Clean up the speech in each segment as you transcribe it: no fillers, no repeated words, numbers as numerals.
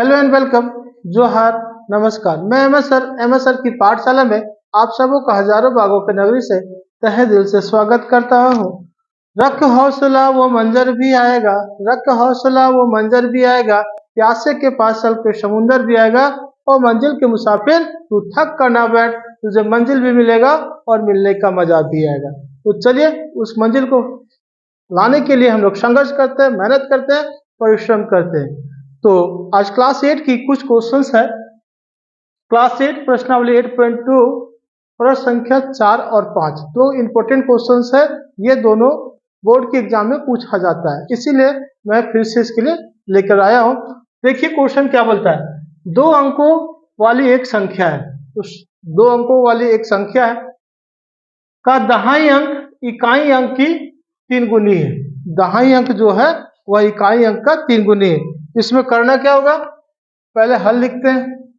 Hello and welcome. जोहार, नमस्कार। मैं एम एस सर की पाठशाला में आप सबों का हजारों बागों के नगरी से तहे दिल से स्वागत करता हूँ। रख हौसला वो मंजर भी आएगा, रख हौसला वो मंजर भी आएगा, प्यासे के पास चल के समुंदर भी आएगा। और मंजिल के मुसाफिर तू थक कर ना बैठ, तुझे मंजिल भी मिलेगा और मिलने का मजा भी आएगा। तो चलिए उस मंजिल को लाने के लिए हम लोग संघर्ष करते हैं, मेहनत करते हैं, परिश्रम करते हैं। तो आज क्लास 8 की कुछ क्वेश्चंस है। क्लास 8 प्रश्नावली 8.2 प्रश्न संख्या 4 और 5 दो इंपॉर्टेंट क्वेश्चंस है। ये दोनों बोर्ड के एग्जाम में पूछा जाता है, इसीलिए मैं फिर से इसके लिए लेकर आया हूँ। देखिए क्वेश्चन क्या बोलता है। 2 अंकों वाली एक संख्या है, तो 2 अंकों वाली एक संख्या है का दहाई अंक इकाई अंक की 3 गुनी है। दहाई अंक जो है वह इकाई अंक का 3 गुनी है। इसमें करना क्या होगा, पहले हल लिखते हैं।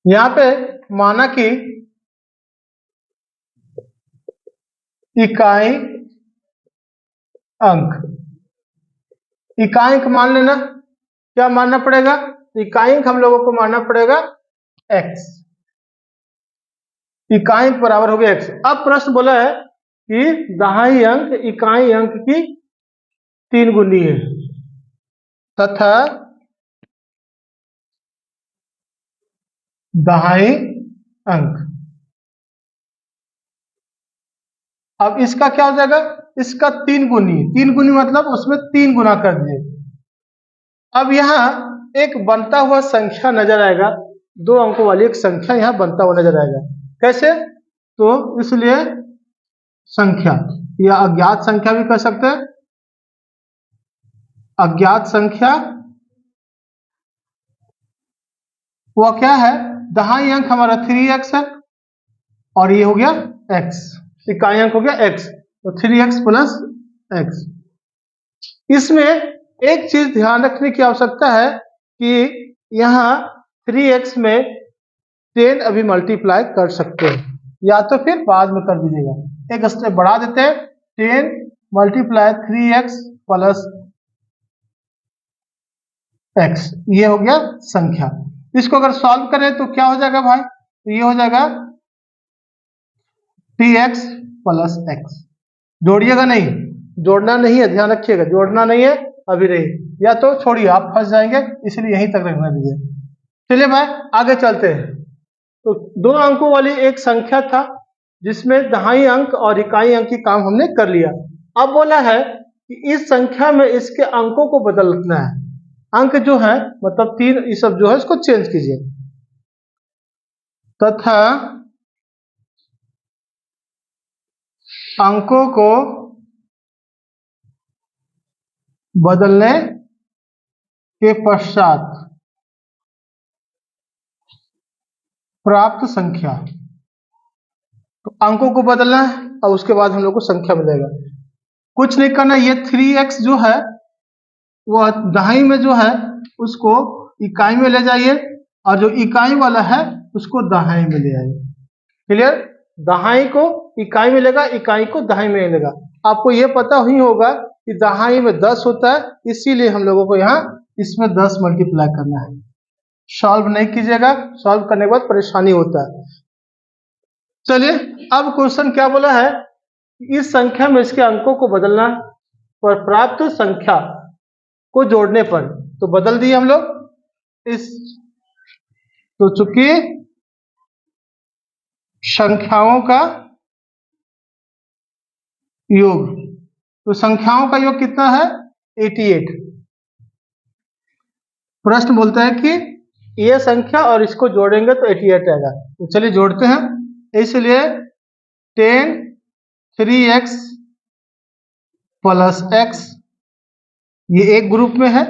यहाँ पे माना कि इकाई अंक, इकाई अंक मान लेना। क्या मानना पड़ेगा, इकाई अंक हम लोगों को मानना पड़ेगा x। इकाई अंक बराबर हो गया x। अब प्रश्न बोला है कि दहाई अंक इकाई अंक की 3 गुनी है तथा दहाई अंक। अब इसका क्या हो जाएगा, इसका 3 गुनी। 3 गुनी मतलब उसमें 3 गुना कर दिए। अब यहाँ एक बनता हुआ संख्या नजर आएगा, 2 अंकों वाली एक संख्या यहाँ बनता हुआ नजर आएगा। कैसे, तो इसलिए संख्या या अज्ञात संख्या भी कह सकते हैं। अज्ञात संख्या वह क्या है, दहाई अंक हमारा 3x है और ये हो गया x। इकाई अंक हो गया x, तो 3x प्लस x। इसमें एक चीज ध्यान रखने की आवश्यकता है कि यहाँ 3x में 10 अभी मल्टीप्लाई कर सकते हैं, या तो फिर बाद में कर दीजिएगा। एक स्टेप बढ़ा देते हैं, 10 मल्टीप्लाई 3x प्लस x, ये हो गया संख्या। इसको अगर सॉल्व करें तो क्या हो जाएगा भाई, तो ये हो जाएगा 3x प्लस x। जोड़िएगा नहीं, जोड़ना नहीं है, ध्यान रखिएगा, जोड़ना नहीं है अभी नहीं, या तो छोड़िए आप फंस जाएंगे, इसलिए यहीं तक रखना दीजिए। चलिए भाई आगे चलते हैं। तो 2 अंकों वाली एक संख्या था जिसमें दहाई अंक और इकाई अंक की काम हमने कर लिया। अब बोला है कि इस संख्या में इसके अंकों को बदलना है। अंक जो है मतलब 3 ये सब जो है इसको चेंज कीजिए। तथा अंकों को बदलने के पश्चात प्राप्त संख्या, तो अंकों को बदलना है और उसके बाद हम लोग को संख्या मिलेगा। कुछ नहीं करना, ये 3x जो है वह दहाई में जो है उसको इकाई में ले जाइए और जो इकाई वाला है उसको दहाई में ले आइए। क्लियर, दहाई को इकाई में लेगा, इकाई को दहाई में लेगा। आपको यह पता ही होगा कि दहाई में 10 होता है, इसीलिए हम लोगों को यहाँ इसमें 10 मल्टीप्लाई करना है। सॉल्व नहीं कीजिएगा, सॉल्व करने के बाद परेशानी होता है। चलिए अब क्वेश्चन क्या बोला है, इस संख्या में इसके अंकों को बदलना और प्राप्त संख्या को जोड़ने पर, तो बदल दिए हम लोग इस। तो चूंकि संख्याओं का योग, तो संख्याओं का योग कितना है 88। प्रश्न बोलता है कि ये संख्या और इसको जोड़ेंगे तो 88 आएगा। तो चलिए जोड़ते हैं। इसलिए 10 3x प्लस x, ये एक ग्रुप में है,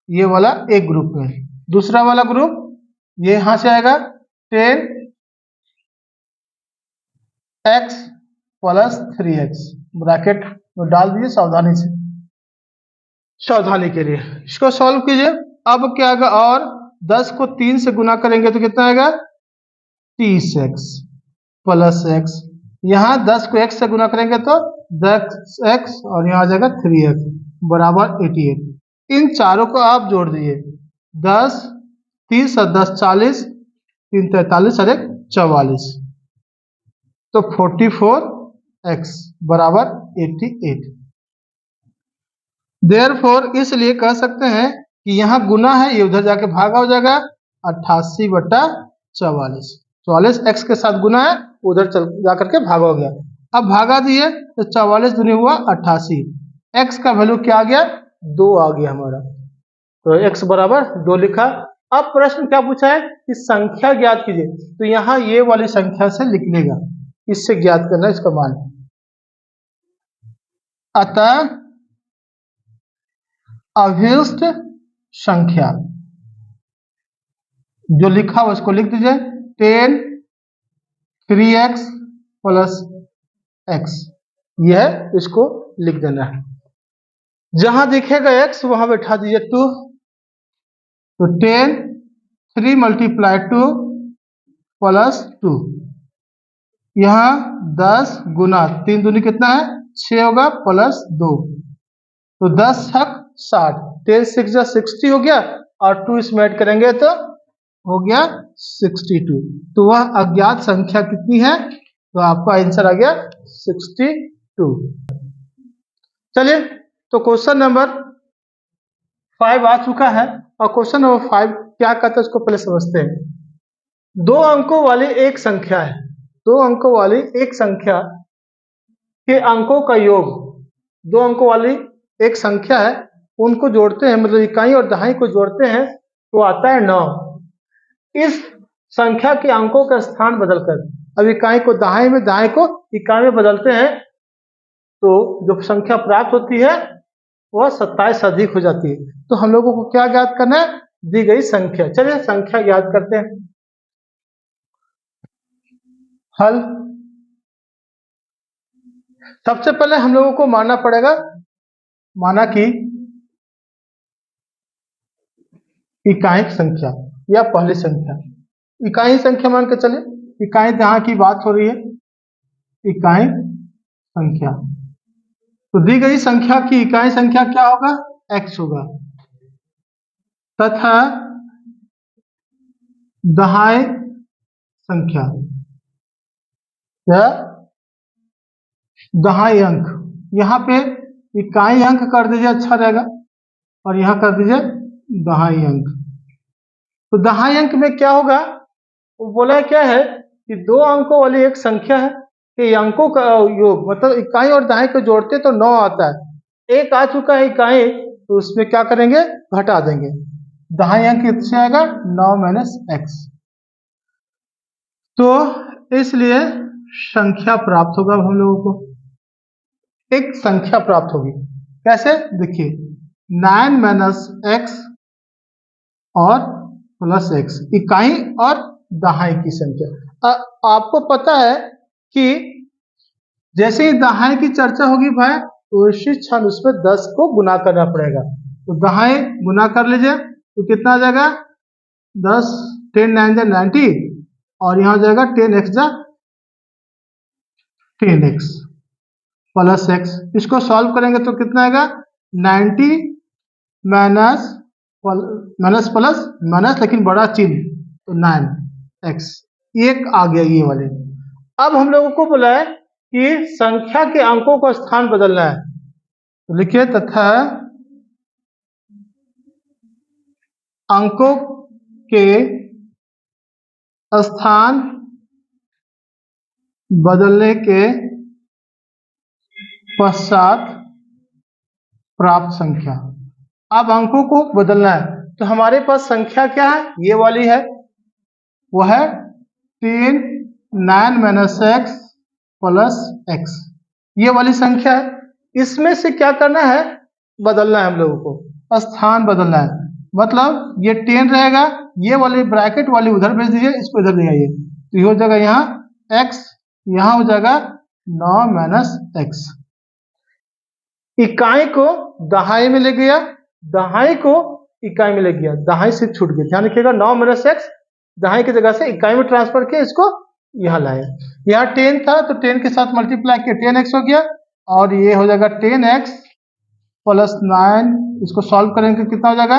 ये वाला एक ग्रुप में है। दूसरा वाला ग्रुप ये यहां से आएगा 10x प्लस 3x, ब्रैकेट में डाल दीजिए सावधानी से, सावधानी के लिए इसको सॉल्व कीजिए। अब क्या आएगा, और 10 को 3 से गुना करेंगे तो कितना आएगा 30x प्लस x। यहाँ 10 को x से गुना करेंगे तो 10x और यहाँ आ जाएगा 3x बराबर 88। इन चारों को आप जोड़ दीजिए, 10 30 और 10 40, 3 43 और 1 44, तो 44x बराबर 88। देयरफॉर इसलिए कह सकते हैं कि यहाँ गुना है, ये उधर जाके भागा हो जाएगा, 88/44। 44x के साथ गुना है, उधर चल जाकर के भागा हो गया। अब भागा दिए तो 44 दूनी हुआ 88, x का वैल्यू क्या आ गया, 2 आ गया हमारा, तो x बराबर 2 लिखा। अब प्रश्न क्या पूछा है कि संख्या ज्ञात कीजिए, तो यहाँ ये वाली संख्या से लिख लेगा, इससे ज्ञात करना इसका मान। अतः अभिष्ट संख्या जो लिखा हुआ उसको लिख दीजिए, 10 3x प्लस x, यह इसको लिख देना है। जहां दिखेगा x वहां बैठा दीजिए 2, तो 10 3 × 2 प्लस 2, यहाँ 10 गुना 3 दूनी कितना है 6 होगा, प्लस 2, तो 10 छक 60, 10 6 जा 60 हो गया, और 2 इसमें ऐड करेंगे तो हो गया 62। तो वह अज्ञात संख्या कितनी है, तो आपका आंसर आ गया 62। चलिए, तो क्वेश्चन नंबर 5 आ चुका है, और क्वेश्चन नंबर 5 क्या कहता है उसको पहले समझते हैं। 2 अंकों वाली एक संख्या है, 2 अंकों वाली एक संख्या के अंकों का योग, 2 अंकों वाली एक संख्या है, उनको जोड़ते हैं, मतलब इकाई और दहाई को जोड़ते हैं तो आता है 9। इस संख्या के अंकों का स्थान बदलकर, अब इकाई को दहाई में, दहाई को इकाई में बदलते हैं, तो जो संख्या प्राप्त होती है वह 27 अधिक हो जाती है। तो हम लोगों को क्या ज्ञात करना है, दी गई संख्या। चलिए संख्या ज्ञात करते हैं। हल, सबसे पहले हम लोगों को मानना पड़ेगा, माना कि इकाई संख्या या पहली संख्या, इकाई संख्या मान के चले, इकाई जहां की बात हो रही है, इकाई संख्या, तो दी गई संख्या की इकाई संख्या क्या होगा, x होगा, तथा दहाई संख्या या दहाई अंक, यहाँ पे इकाई अंक कर दीजिए अच्छा रहेगा, और यहाँ कर दीजिए दहाई अंक। तो दहाई अंक में क्या होगा, वो बोला क्या है कि 2 अंकों वाली एक संख्या है कि अंकों का योग, मतलब इकाई और दहाई को जोड़ते तो 9 आता है, एक आ चुका है इकाई, तो उसमें क्या करेंगे, घटा देंगे, दहाई अंक कितने आएगा, 9 - x, तो इसलिए संख्या प्राप्त होगा। हम लोगों को एक संख्या प्राप्त होगी, कैसे, देखिए 9 - x और प्लस x, इकाई और दहाई की संख्या। आपको पता है कि जैसे ही दहाई की चर्चा होगी भाई, तो उसी क्षण उसमें 10 को गुना करना पड़ेगा, तो दहाई गुना कर लीजिए, तो कितना आ जाएगा, 10 10 9 जा 90, और यहाँ हो जाएगा 10x जा 10x प्लस x, इसको सॉल्व करेंगे तो कितना आएगा, 90 माइनस प्लस माइनस, लेकिन बड़ा चिन्ह, तो 9x, एक आ गया ये वाले। अब हम लोगों को बोला है कि संख्या के अंकों का स्थान बदलना है, तो लिखिए तथा अंकों के स्थान बदलने के पश्चात प्राप्त संख्या। अब अंकों को बदलना है, तो हमारे पास संख्या क्या है, ये वाली है, वह है 10 9 - x प्लस x, ये वाली संख्या है। इसमें से क्या करना है, बदलना है हम लोगों को, स्थान बदलना है, मतलब ये 10 रहेगा, ये वाली ब्रैकेट वाली उधर भेज दीजिए, इसको इधर ले आइए, तो ये हो जाएगा यहाँ x, यहाँ हो जाएगा 9 - x, इकाई को दहाई में ले गया, दहाई को इकाई में ले गया, दहाई से छूट गया, ध्यान रखिएगा, 9 - x दहाई की जगह से इकाई में ट्रांसफर किया, इसको यहाँ लाए, यहाँ 10 था तो 10 के साथ मल्टीप्लाई किया 10x हो गया, और ये हो जाएगा 10x प्लस 9, इसको सॉल्व करेंगे कितना हो जाएगा,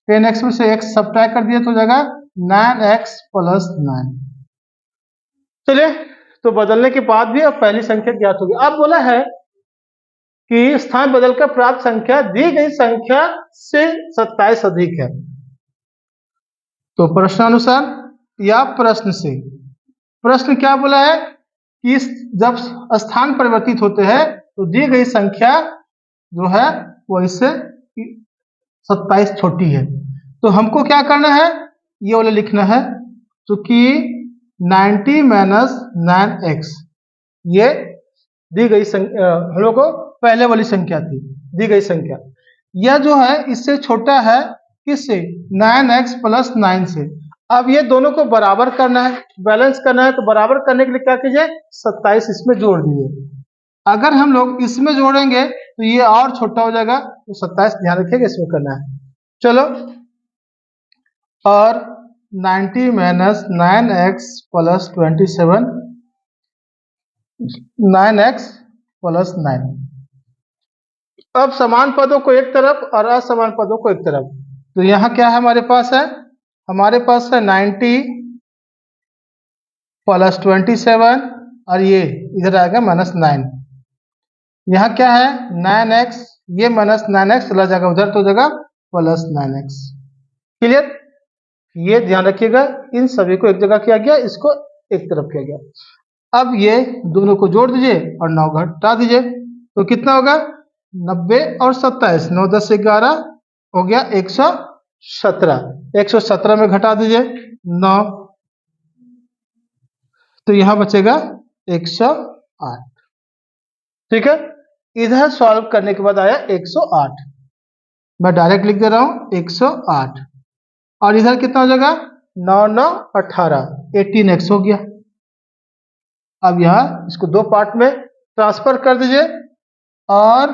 10x में से x सब्ट्रैक्ट कर दिया तो हो जाएगा 9x प्लस 9। चलिए, तो बदलने के बाद भी अब पहली संख्या ज्ञात होगी। अब बोला है कि स्थान बदलकर प्राप्त संख्या दी गई संख्या से 27 अधिक है। तो प्रश्नानुसार या प्रश्न से, प्रश्न क्या बोला है कि जब स्थान परिवर्तित होते हैं तो दी गई संख्या जो है वो इससे 27 छोटी है। तो हमको क्या करना है, ये वाला लिखना है, चूंकि 90 माइनस 9x ये दी गई संख्या, हम लोग को पहले वाली संख्या थी, दी गई संख्या यह जो है इससे छोटा है किससे, 9x प्लस 9 से। अब ये दोनों को बराबर करना है, बैलेंस करना है, तो बराबर करने के लिए क्या कीजिए, 27 इसमें जोड़ दीजिए। अगर हम लोग इसमें जोड़ेंगे तो ये और छोटा हो जाएगा, तो 27 ध्यान रखिएगा इसमें करना है। चलो, और 90 minus 9x plus 27, 9x plus 9। अब समान पदों को एक तरफ और असमान पदों को एक तरफ। तो यहाँ क्या है हमारे पास है, हमारे पास है 90 प्लस 27 और ये इधर आएगा माइनस 9। यहाँ क्या है 9x, ये माइनस 9x चला जाएगा उधर तो जगह प्लस 9x। क्लियर, ये ध्यान रखिएगा, इन सभी को एक जगह किया गया, इसको एक तरफ किया गया। अब ये दोनों को जोड़ दीजिए और 9 घटा दीजिए, तो कितना होगा 90 और 27, 9 10 11 हो गया 117। 117 में घटा दीजिए 9, तो यहां बचेगा 108। ठीक है, इधर सॉल्व करने के बाद आया 108, मैं डायरेक्ट लिख दे रहा हूं 108, और इधर कितना हो जाएगा 9 9 18, 18x हो गया। अब यहां इसको दो पार्ट में ट्रांसफर कर दीजिए, और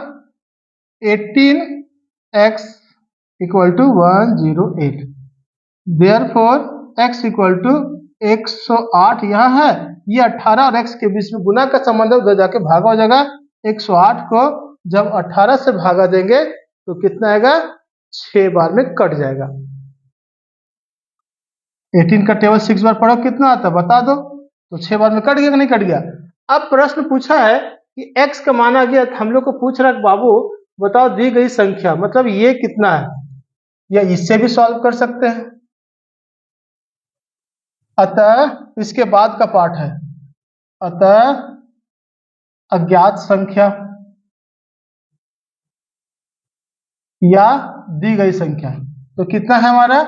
18x equal to 108, therefore x equal to 108 यहाँ है, ये 18 और x के बीच में गुना का संबंध है, उधर जाके भागा हो जाएगा। 108 को जब 18 से भागा देंगे तो कितना आएगा, 6 बार में कट जाएगा। 18 का टेबल 6 बार पढ़ो कितना आता है बता दो, तो 6 बार में कट गया कि नहीं कट गया। अब प्रश्न पूछा है कि x का मान आ गया, हम लोग को पूछ रहा है बाबू बताओ दी गई संख्या मतलब ये कितना है, या इससे भी सॉल्व कर सकते हैं। अतः इसके बाद का पार्ट है, अतः अज्ञात संख्या या दी गई संख्या, तो कितना है हमारा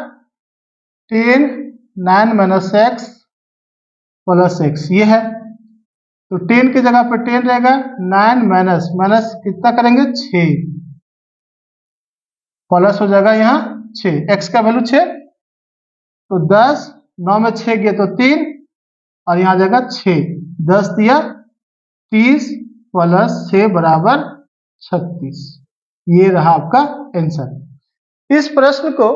10 9 माइनस x प्लस x, ये है। तो 10 की जगह पर 10 रहेगा, 9 माइनस माइनस कितना करेंगे 6, प्लस हो जाएगा यहाँ 6, x का वैल्यू 6, तो 10, 9 में 6 गया तो 3, और यहाँ जाएगा 6, 10 दिया 30 प्लस 6 बराबर 36। ये रहा आपका आंसर। इस प्रश्न को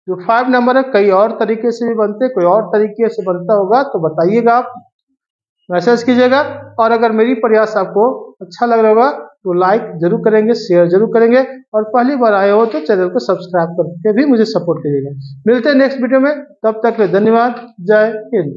जो 5 नंबर है कई और तरीके से भी बनते, कोई और तरीके से बनता होगा तो बताइएगा, आप मैसेज कीजिएगा। और अगर मेरी प्रयास आपको अच्छा लग रहा होगा तो लाइक जरूर करेंगे, शेयर जरूर करेंगे, और पहली बार आए हो तो चैनल को सब्सक्राइब करके भी मुझे सपोर्ट करिएगा। मिलते हैं नेक्स्ट वीडियो में, तब तक के लिए धन्यवाद। जय हिंद।